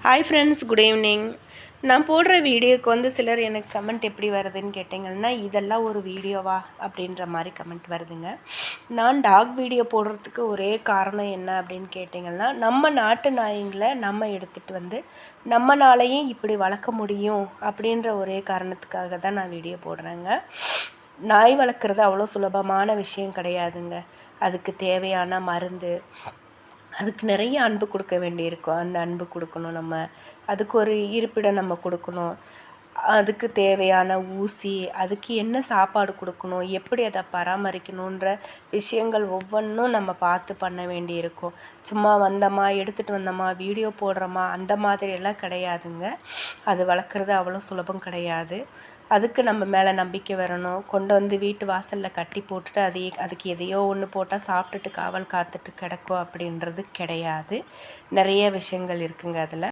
Hi friends, good evening. நான் போடுற வீடியோக்கு வந்து சிலர் எனக்கு கமெண்ட் எப்படி வருதுன்னு கேட்டிங்கன்னா, இதெல்லாம் ஒரு வீடியோவா அப்படின்ற மாதிரி கமெண்ட் வருதுங்க. நான் டாக் வீடியோ போடுறதுக்கு ஒரே காரணம் என்ன அப்படின்னு கேட்டிங்கன்னா, நம்ம நாட்டு நாய்ங்களை நம்ம எடுத்துகிட்டு வந்து நம்மளாலையும் இப்படி வளர்க்க முடியும் அப்படின்ற ஒரே காரணத்துக்காக தான் நான் வீடியோ போடுறேங்க. நாய் வளர்க்குறது அவ்வளோ சுலபமான விஷயம் கிடையாதுங்க. அதுக்கு தேவையான மருந்து, அதுக்கு நிறைய அன்பு கொடுக்க வேண்டியிருக்கும். அந்த அன்பு கொடுக்கணும் நம்ம. அதுக்கு ஒரு இருப்பிடம் நம்ம கொடுக்கணும். அதுக்கு தேவையான ஊசி, அதுக்கு என்ன சாப்பாடு கொடுக்கணும், எப்படி அதை பராமரிக்கணுன்ற விஷயங்கள் ஒவ்வொன்றும் நம்ம பார்த்து பண்ண வேண்டியிருக்கும். சும்மா வந்தோமா, எடுத்துகிட்டு வந்தோமா, வீடியோ போடுறோமா, அந்த மாதிரியெல்லாம் கிடையாதுங்க. அது வளர்க்குறது அவ்வளோ சுலபம் கிடையாது. அதுக்கு நம்ம மேலே நம்பிக்கை வரணும். கொண்டு வந்து வீட்டு வாசலில் கட்டி போட்டுட்டு அதுக்கு எதையோ ஒன்று போட்டால் சாப்பிட்டுட்டு காவல் காத்துட்டு கிடக்கும் அப்படின்றது கிடையாது. நிறைய விஷயங்கள் இருக்குங்க அதில்.